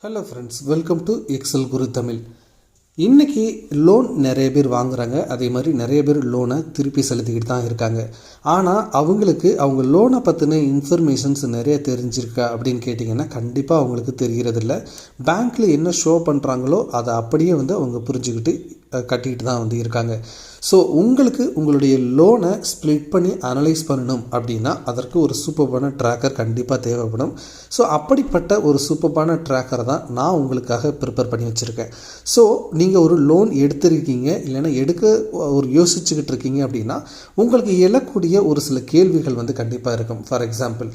Hello friends, welcome to Excel Guru Tamil. இன்றைக்கி loan நிறைய பேர் வாங்குகிறாங்க. அதே மாதிரி நிறைய பேர் லோனை திருப்பி செலுத்திக்கிட்டு தான் இருக்காங்க. ஆனால் அவங்களுக்கு அவங்க லோனை பற்றின இன்ஃபர்மேஷன்ஸ் நிறைய தெரிஞ்சிருக்கா அப்படின்னு கேட்டிங்கன்னா கண்டிப்பாக அவங்களுக்கு தெரிகிறதில்ல. பேங்க்கில் என்ன ஷோ பண்ணுறாங்களோ அதை அப்படியே அவங்க புரிஞ்சுக்கிட்டு கட்டிக்கிட்டு தான் இருக்காங்க. ஸோ உங்களுக்கு உங்களுடைய லோனை ஸ்ப்ளிட் பண்ணி அனலைஸ் பண்ணணும் அப்படின்னா அதற்கு ஒரு சூப்பர்பான ட்ராக்கர் கண்டிப்பாக தேவைப்படும். ஸோ அப்படிப்பட்ட ஒரு சூப்பர்பான ட்ராக்கரை தான் நான் உங்களுக்காக ப்ரிப்பேர் பண்ணி வச்சுருக்கேன். ஸோ நீங்கள் ஒரு லோன் எடுத்திருக்கீங்க, இல்லைன்னா எடுக்க ஒரு யோசிச்சுக்கிட்டு இருக்கீங்க அப்படின்னா உங்களுக்கு எழக்கூடிய ஒரு சில கேள்விகள் கண்டிப்பாக இருக்கும். ஃபார் எக்ஸாம்பிள்,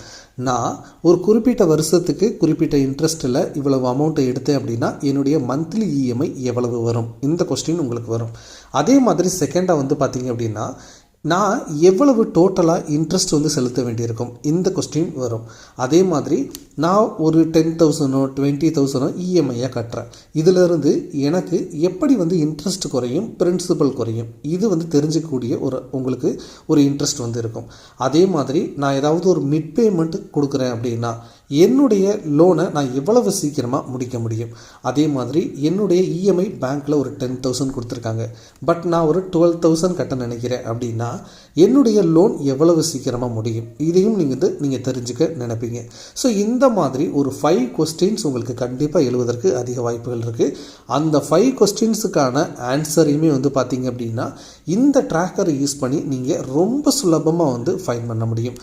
நான் ஒரு குறிப்பிட்ட வருஷத்துக்கு குறிப்பிட்ட இன்ட்ரெஸ்ட்டில் இவ்வளவு அமௌண்ட்டை எடுத்தேன் அப்படின்னா என்னுடைய மந்த்லி இஎம்ஐ எவ்வளவு வரும், இந்த கொஸ்டின் உங்களுக்கு வரும். அதே மாதிரி செகண்டாக பார்த்தீங்க அப்படின்னா நான் எவ்வளவு டோட்டலாக இன்ட்ரெஸ்ட் செலுத்த வேண்டியிருக்கும், இந்த கொஸ்டின் வரும். அதே மாதிரி நான் ஒரு 10,000 20,000 இஎம்ஐயாக கட்டுறேன். இதிலிருந்து எனக்கு எப்படி இன்ட்ரெஸ்ட் குறையும், பிரின்சிபல் குறையும், இது தெரிஞ்சிக்கக்கூடிய உங்களுக்கு ஒரு இன்ட்ரெஸ்ட் இருக்கும். அதே மாதிரி நான் ஏதாவது ஒரு மிட் பேமெண்ட் கொடுக்குறேன் அப்படின்னா என்னுடைய லோனை நான் எவ்வளவு சீக்கிரமாக முடிக்க முடியும். அதே மாதிரி என்னுடைய இஎம்ஐ பேங்க்கில் ஒரு 10,000 கொடுத்துருக்காங்க, பட் நான் ஒரு 12,000 கட்ட நினைக்கிறேன் அப்படின்னா என்னுடைய லோன் எவ்வளவு சீக்கிரமாக முடியும், இதையும் நீங்கள் தெரிஞ்சுக்க நினைப்பீங்க. ஸோ இந்த மாதிரி ஒரு 5 கொஸ்டின்ஸ் உங்களுக்கு கண்டிப்பாக எழுவதற்கு அதிக வாய்ப்புகள் இருக்குது. அந்த 5 கொஸ்டின்ஸுக்கான ஆன்சரையுமே பார்த்தீங்க அப்படின்னா இந்த ட்ராக்கரை யூஸ் பண்ணி நீங்கள் ரொம்ப சுலபமாக ஃபைண்ட் பண்ண முடியும்.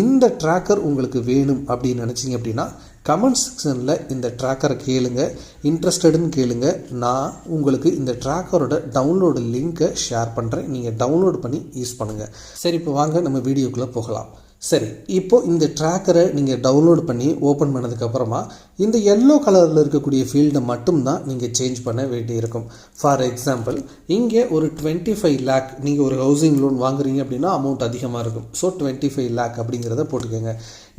இந்த ட்ராக்கர் உங்களுக்கு வேணும் அப்படின்னு நினச்சிங்க அப்படின்னா கமெண்ட் செக்ஷனில் இந்த ட்ராக்கரை கேளுங்க, இன்ட்ரெஸ்டடுன்னு கேளுங்க. நான் உங்களுக்கு இந்த ட்ராக்கரோட டவுன்லோடு லிங்க்கை ஷேர் பண்ணுறேன், நீங்கள் டவுன்லோட் பண்ணி யூஸ் பண்ணுங்கள். சரி, இப்போ வாங்க நம்ம வீடியோக்குள்ளே போகலாம். சரி, இப்போது இந்த ட்ராக்கரை நீங்கள் டவுன்லோட் பண்ணி ஓப்பன் பண்ணதுக்கப்புறமா இந்த எல்லோ கலரில் இருக்கக்கூடிய ஃபீல்டை மட்டும்தான் நீங்கள் சேஞ்ச் பண்ண வேண்டியிருக்கும். ஃபார் எக்ஸாம்பிள், இங்கே ஒரு 25 lakh நீங்கள் ஒரு ஹவுசிங் லோன் வாங்குறீங்க அப்படின்னா அமௌண்ட் அதிகமாக இருக்கும். ஸோ 25 lakh அப்படிங்கிறத போட்டுக்கோங்க.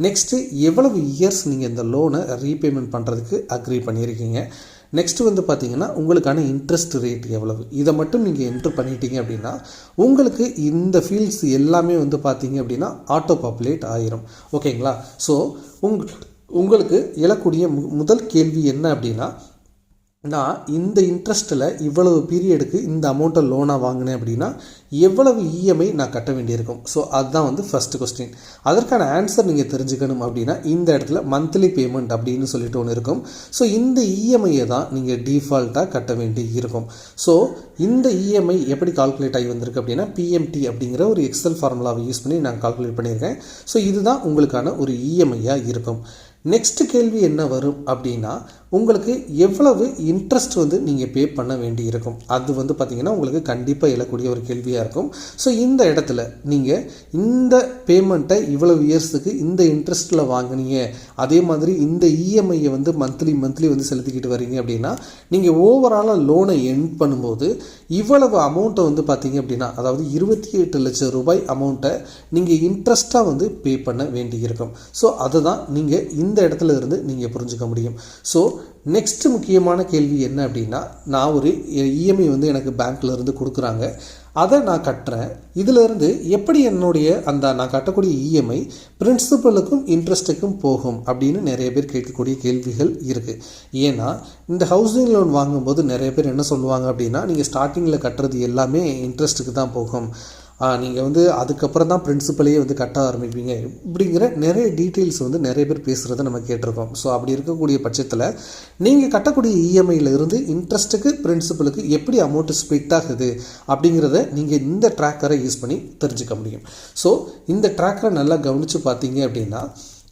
நெக்ஸ்ட்டு எவ்வளவு இயர்ஸ் நீங்கள் இந்த லோனை ரீபேமெண்ட் பண்ணுறதுக்கு அக்ரி பண்ணியிருக்கீங்க. நெக்ஸ்ட்டு பார்த்தீங்கன்னா உங்களுக்கான இன்ட்ரெஸ்ட் ரேட் எவ்வளவு, இதை மட்டும் நீங்கள் என்ட்ரு பண்ணிட்டீங்க அப்படின்னா உங்களுக்கு இந்த ஃபீல்ட்ஸ் எல்லாமே பார்த்தீங்க அப்படின்னா ஆட்டோ பாப்புலேட் ஆயிரும். ஓகேங்களா? ஸோ உங்களுக்கு எழக்கூடிய முதல் கேள்வி என்ன அப்படின்னா, நான் இந்த இன்ட்ரெஸ்ட்டில் இவ்வளவு பீரியடுக்கு இந்த அமௌண்ட்டை லோனாக வாங்கினேன் அப்படின்னா எவ்வளவு இஎம்ஐ நான் கட்ட வேண்டியிருக்கும். ஸோ அதுதான் ஃபஸ்ட்டு கொஸ்டின். அதற்கான ஆன்சர் நீங்கள் தெரிஞ்சுக்கணும் அப்படின்னா இந்த இடத்துல மந்த்லி பேமெண்ட் அப்படின்னு சொல்லிட்டு ஒன்று இருக்கும். ஸோ இந்த இஎம்ஐயை தான் நீங்கள் டிஃபால்ட்டாக கட்ட வேண்டி இருக்கும். ஸோ இந்த இஎம்ஐ எப்படி கால்குலேட் ஆகி வந்திருக்கு அப்படின்னா பிஎம்டி அப்படிங்கிற ஒரு எக்ஸல் ஃபார்முலாவை யூஸ் பண்ணி நான் கால்குலேட் பண்ணியிருக்கேன். ஸோ இதுதான் உங்களுக்கான ஒரு இஎம்ஐயாக இருக்கும். நெக்ஸ்ட் கேள்வி என்ன வரும் அப்படின்னா உங்களுக்கு எவ்வளவு இன்ட்ரெஸ்ட் நீங்கள் பே பண்ண வேண்டி இருக்கும். அது பார்த்திங்கன்னா உங்களுக்கு கண்டிப்பாக எழக்கூடிய ஒரு கேள்வியாக இருக்கும். ஸோ இந்த இடத்துல நீங்கள் இந்த பேமெண்ட்டை இவ்வளவு இயர்ஸுக்கு இந்த இன்ட்ரெஸ்ட்டில் வாங்கினீங்க, அதே மாதிரி இந்த இஎம்ஐயை மந்த்லி செலுத்திக்கிட்டு வரீங்க அப்படின்னா நீங்கள் ஓவராலாக லோனை எண்ட் பண்ணும்போது இவ்வளவு அமௌண்ட்டை பார்த்தீங்க அப்படின்னா அதாவது 28 லட்சம் ரூபாய் அமௌண்ட்டை நீங்கள் இன்ட்ரெஸ்ட்டாக பே பண்ண வேண்டியிருக்கும். ஸோ அதுதான் நீங்கள் இந்த இடத்துல இருந்து நீங்கள் புரிஞ்சுக்க முடியும். ஸோ நெக்ஸ்ட் முக்கியமான கேள்வி என்ன அப்படின்னா, நான் ஒரு இஎம்ஐ எனக்கு பேங்க்கில் இருந்து கொடுக்குறாங்க, அதை நான் கட்டுறேன். இதிலிருந்து எப்படி என்னுடைய நான் கட்டக்கூடிய இஎம்ஐ பிரின்சிபலுக்கும் இன்ட்ரெஸ்ட்டுக்கும் போகும் அப்படின்னு நிறைய பேர் கேட்கக்கூடிய கேள்விகள் இருக்குது. ஏன்னா இந்த ஹவுசிங் லோன் வாங்கும்போது நிறைய பேர் என்ன சொல்லுவாங்க அப்படின்னா, நீங்கள் ஸ்டார்டிங்கில் கட்டுறது எல்லாமே இன்ட்ரெஸ்ட்டுக்கு தான் போகும், நீங்கள் அதுக்கப்புறம் தான் பிரின்சிபலையே கட்ட ஆரம்பிப்பீங்க, இப்படிங்கிற நிறைய டீட்டெயில்ஸ் நிறைய பேர் பேசுகிறத நம்ம கேட்டிருக்கோம். ஸோ அப்படி இருக்கக்கூடிய பட்சத்தில் நீங்கள் கட்டக்கூடிய இஎம்ஐயில் இருந்து இன்ட்ரெஸ்ட்டுக்கு பிரின்சிபலுக்கு எப்படி அமௌண்ட்டு ஸ்ப்ளிட் ஆகுது அப்படிங்கிறத நீங்கள் இந்த ட்ராக்கரை யூஸ் பண்ணி தெரிஞ்சுக்க முடியும். ஸோ இந்த ட்ராக்கரை நல்லா கவனித்து பார்த்தீங்க அப்படின்னா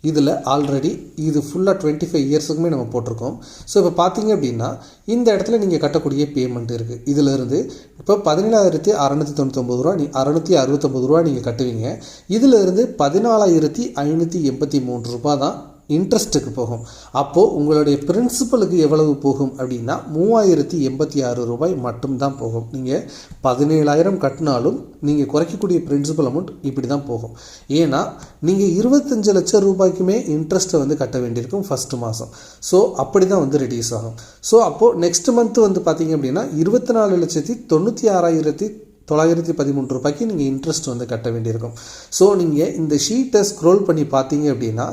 இதில் ஆல்ரெடி இது ஃபுல்லாக 25 இயர்ஸுக்குமே நம்ம போட்டிருக்கோம். ஸோ இப்போ பார்த்தீங்க அப்படின்னா இந்த இடத்துல நீங்கள் கட்டக்கூடிய பேமெண்ட் இருக்குது. இதிலிருந்து இப்போ 17,699 ரூபா 669 ரூபா நீங்கள் கட்டுவீங்க. இதிலிருந்து 14,583 ரூபா தான் இன்ட்ரெஸ்ட்டுக்கு போகும். அப்போது உங்களுடைய பிரின்சிபலுக்கு எவ்வளவு போகும் அப்படின்னா 3,086 ரூபாய் மட்டும்தான் போகும். நீங்கள் 17,000 கட்டினாலும் நீங்கள் குறைக்கக்கூடிய பிரின்சிபல் அமௌண்ட் இப்படி தான் போகும். ஏன்னா நீங்கள் 25 லட்சம் ரூபாய்க்குமே இன்ட்ரெஸ்ட்டை கட்ட வேண்டியிருக்கும் ஃபஸ்ட்டு மாதம். ஸோ அப்படி தான் ரெடியூஸ் ஆகும். ஸோ அப்போது நெக்ஸ்ட் மந்த்து பார்த்தீங்க அப்படின்னா 24,96,000 ரூபாய்க்கு நீங்கள் இன்ட்ரெஸ்ட் வந்து கட்ட வேண்டியிருக்கும். ஸோ நீங்கள் இந்த ஷீட்டை ஸ்க்ரோல் பண்ணி பார்த்தீங்க அப்படின்னா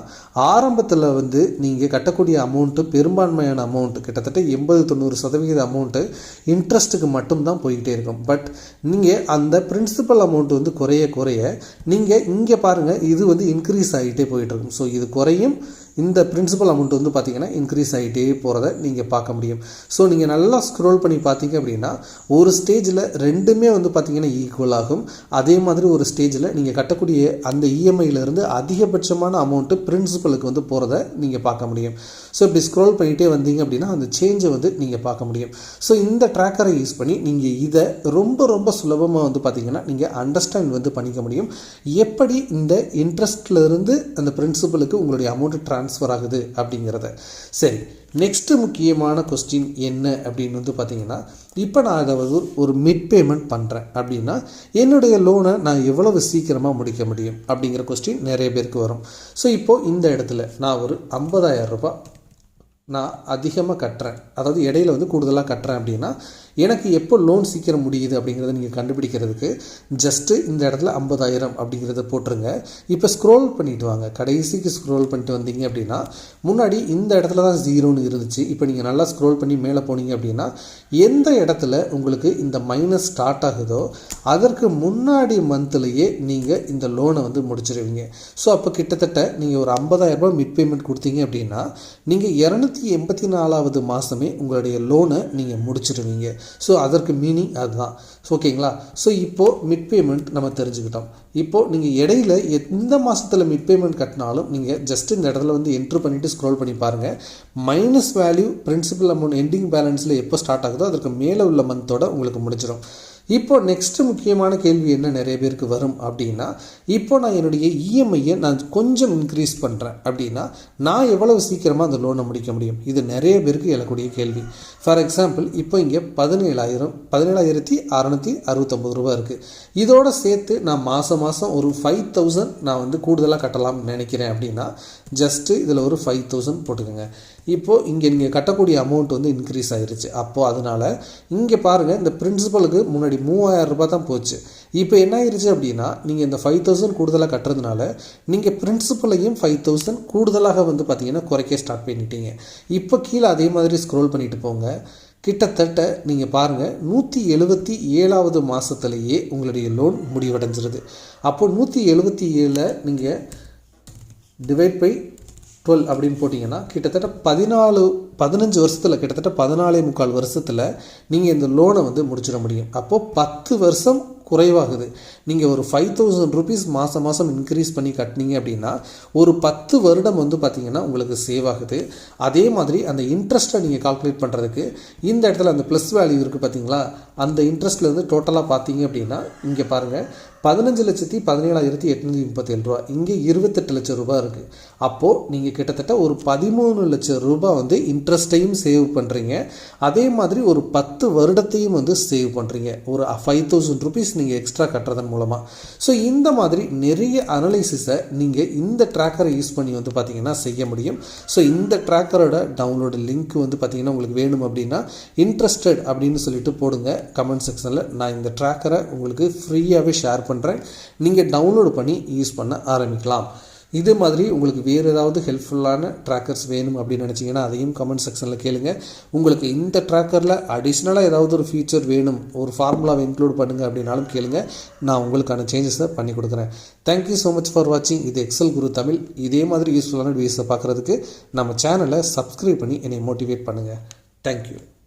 ஆரம்பத்தில் வந்து நீங்கள் கட்டக்கூடிய அமௌண்ட்டு பெரும்பான்மையான அமௌண்ட்டு கிட்டத்தட்ட 80-90% அமௌண்ட்டு இன்ட்ரெஸ்ட்டுக்கு மட்டும்தான் போய்கிட்டே இருக்கும். பட் நீங்கள் அந்த பிரின்சிபல் அமௌண்ட் வந்து குறைய நீங்கள் இங்கே பாருங்கள், இது வந்து இன்க்ரீஸ் ஆகிட்டே போயிட்டுருக்கும். ஸோ இது குறையும், இந்த பிரின்சிபல் அமௌண்ட் வந்து பார்த்திங்கன்னா இன்க்ரீஸ் ஆகிட்டே போகிறத நீங்கள் பார்க்க முடியும். ஸோ நீங்கள் நல்லா ஸ்க்ரோல் பண்ணி பார்த்தீங்க அப்படின்னா ஒரு ஸ்டேஜில் ரெண்டுமே வந்து பார்த்திங்கன்னா ஈக்குவல் ஆகும். அதே மாதிரி ஒரு ஸ்டேஜில் நீங்கள் கட்டக்கூடிய அந்த இஎம்ஐயிலேருந்து அதிகபட்சமான அமௌண்ட்டு பிரின்சிபலுக்கு வந்து போகிறத நீங்கள் பார்க்க முடியும். ஸோ இப்படி ஸ்க்ரோல் பண்ணிகிட்டே வந்தீங்க அப்படின்னா அந்த சேஞ்சை வந்து நீங்கள் பார்க்க முடியும். ஸோ இந்த ட்ராக்கரை யூஸ் பண்ணி நீங்கள் இதை ரொம்ப சுலபமாக வந்து பார்த்திங்கன்னா நீங்கள் அண்டர்ஸ்டாண்ட் வந்து பண்ணிக்க முடியும். எப்படி இந்த இன்ட்ரெஸ்ட்லேருந்து அந்த பிரின்சிபலுக்கு உங்களுடைய அமௌண்ட்டு ட்ரான்ஸ்ஃபர் ஆகுது அப்படிங்கிறத. சரி, நெக்ஸ்ட்டு முக்கியமான கொஸ்டின் என்ன அப்படின்னு வந்து பார்த்தீங்கன்னா, இப்போ நான் அதை வந்து ஒரு மிட் பேமெண்ட் பண்ணுறேன் அப்படின்னா என்னுடைய லோனை நான் எவ்வளவு சீக்கிரமாக முடிக்க முடியும் அப்படிங்கிற கொஸ்டின் நிறைய பேருக்கு வரும். ஸோ இப்போது இந்த இடத்துல நான் ஒரு 50,000 ரூபாய் நான் அதிகமாக கட்டுறேன், அதாவது இடையில வந்து கூடுதலாக கட்டுறேன் அப்படின்னா எனக்கு எப்போ லோன் சீக்கிரம் முடியுது அப்படிங்கிறத நீங்கள் கண்டுபிடிக்கிறதுக்கு ஜஸ்ட்டு இந்த இடத்துல 50,000 அப்படிங்கிறத போட்டுருங்க. இப்போ ஸ்க்ரோல் பண்ணிவிட்டு வாங்க, கடைசிக்கு ஸ்க்ரோல் பண்ணிட்டு வந்தீங்க அப்படின்னா முன்னாடி இந்த இடத்துல தான் 0ன்னு இருந்துச்சு. இப்போ நீங்கள் நல்லா ஸ்க்ரோல் பண்ணி மேலே போனீங்க அப்படின்னா எந்த இடத்துல உங்களுக்கு இந்த மைனஸ் ஸ்டார்ட் ஆகுதோ அதற்கு முன்னாடி மந்த்லேயே நீங்கள் இந்த லோனை வந்து முடிச்சிருவீங்க. ஸோ அப்போ கிட்டத்தட்ட நீங்கள் ஒரு 50,000 ரூபாய் மிட் பேமெண்ட் கொடுத்தீங்க அப்படின்னா நீங்கள் 284வது மாதமே உங்களுடைய லோனை நீங்கள் முடிச்சிருவீங்க. ஸோ அதற்கு மீனிங் அதுதான். ஓகேங்களா? ஸோ இப்போது மிட் பேமெண்ட் நம்ம தெரிஞ்சுக்கிட்டோம். இப்போது நீங்கள் இடையில எந்த மாதத்தில் மிட் பேமெண்ட் கட்டினாலும் நீங்கள் ஜஸ்ட் இந்த இடத்துல வந்து என்ட்ரு பண்ணிவிட்டு ஸ்க்ரோல் பண்ணி பாருங்கள். Minus value principal amount ending பேலன்ஸில் எப்போ ஸ்டார்ட் ஆகுதோ அதற்கு மேலே உள்ள மந்தோட உங்களுக்கு முடிச்சிடும். இப்போ நெக்ஸ்ட்டு முக்கியமான கேள்வி என்ன நிறைய பேருக்கு வரும் அப்படின்னா, இப்போ நான் என்னுடைய இஎம்ஐயை நான் கொஞ்சம் இன்க்ரீஸ் பண்ணுறேன் அப்படின்னா நான் எவ்வளவு சீக்கிரமாக அந்த லோனை முடிக்க முடியும்? இது நிறைய பேருக்கு எழக்கூடிய கேள்வி. ஃபார் எக்ஸாம்பிள், இப்போ இங்கே 17,669 ரூபா இருக்குது. இதோடு சேர்த்து நான் மாதம் ஒரு 5,000 நான் வந்து கூடுதலாக கட்டலாம்னு நினைக்கிறேன் அப்படின்னா ஜஸ்ட்டு இதில் ஒரு 5,000 போட்டுக்கோங்க. இப்போது இங்கே கட்டக்கூடிய அமௌண்ட் வந்து இன்க்ரீஸ் ஆகிருச்சு. அப்போது அதனால் இங்கே பாருங்கள், இந்த பிரின்சிபலுக்கு முன்னாடி 3,000 ரூபாய் தான் போச்சு. இப்போ என்ன ஆயிடுச்சு அப்படின்னா நீங்கள் இந்த 5,000 கூடுதலாக கட்டுறதுனால நீங்கள் பிரின்சிபலையும் 5,000 கூடுதலாக வந்து பார்த்தீங்கன்னா குறைக்க ஸ்டார்ட் பண்ணிட்டீங்க. இப்போ கீழே அதே மாதிரி ஸ்க்ரோல் பண்ணிட்டு போங்க. கிட்டத்தட்ட நீங்கள் பாருங்கள் 177வது மாதத்துலேயே உங்களுடைய லோன் முடிவடைஞ்சிருது. அப்போது 177 நீங்கள் டிவைட் பை 12 அப்படின்னு போட்டிங்கன்னா கிட்டத்தட்ட 15 வருஷத்தில் கிட்டத்தட்ட 14.25 வருஷத்தில் நீங்கள் இந்த லோனை வந்து முடிச்சிட முடியும். அப்போது 10 வருஷம் குறைவாகுது. நீங்கள் ஒரு 5,000 ருபீஸ் மாதம் இன்க்ரீஸ் பண்ணி கட்டினீங்க அப்படின்னா ஒரு 10 வருடம் வந்து பார்த்திங்கன்னா உங்களுக்கு சேவ் ஆகுது. அதே மாதிரி அந்த இன்ட்ரெஸ்ட்டை நீங்கள் கால்குலேட் பண்ணுறதுக்கு இந்த இடத்துல அந்த ப்ளஸ் வேல்யூ இருக்குது பார்த்தீங்களா, அந்த இன்ட்ரெஸ்ட்லேருந்து டோட்டலாக பார்த்தீங்க அப்படின்னா இங்கே பாருங்கள் 15,17,837 ரூபா, இங்கே 28 லட்சம் ரூபா இருக்குது. அப்போது நீங்கள் கிட்டத்தட்ட ஒரு 13 லட்சம் ரூபாய் வந்து இன்ட்ரெஸ்ட்டையும் சேவ் பண்ணுறீங்க. அதே மாதிரி ஒரு 10 வருடத்தையும் வந்து சேவ் பண்ணுறீங்க, ஒரு 5,000 ருபீஸ் நீங்கள் எக்ஸ்ட்ரா கட்டுறதன் மூலமாக. ஸோ இந்த மாதிரி நிறைய அனலைசிஸை நீங்கள் இந்த ட்ராக்கரை யூஸ் பண்ணி வந்து பார்த்திங்கன்னா செய்ய முடியும். ஸோ இந்த ட்ராக்கரோட டவுன்லோடு லிங்க் வந்து பார்த்திங்கன்னா உங்களுக்கு வேணும் அப்படின்னா இன்ட்ரெஸ்டட் அப்படின்னு சொல்லிட்டு போடுங்க கமெண்ட் செக்ஷனில். நான் இந்த ட்ராக்கரை உங்களுக்கு ஃப்ரீயாகவே ஷேர் பண்ணுறேன், நீங்கள் டவுன்லோடு பண்ணி யூஸ் பண்ண ஆரம்பிக்கலாம். இது மாதிரி உங்களுக்கு வேறு ஏதாவது ஹெல்ப்ஃபுல்லான ட்ராக்கர்ஸ் வேணும் அப்படின்னு நினச்சிங்கன்னா அதையும் கமெண்ட் செக்ஷனில் கேளுங்க. உங்களுக்கு இந்த ட்ராக்கரில் அடிஷ்னலாக ஏதாவது ஒரு ஃபீச்சர் வேணும், ஒரு ஃபார்முலாவை இன்க்ளூட் பண்ணுங்கள் அப்படின்னாலும் கேளுங்க, நான் உங்களுக்கான சேஞ்சஸை பண்ணி கொடுக்குறேன். தேங்க்யூ ஸோ மச் ஃபார் வாட்சிங். இது எக்ஸல் குரு தமிழ். இதே மாதிரி யூஸ்ஃபுல்லான வீடியோஸை பார்க்குறதுக்கு நம்ம சேனலை சப்ஸ்கிரைப் பண்ணி என்னை மோட்டிவேட் பண்ணுங்கள். தேங்க்யூ.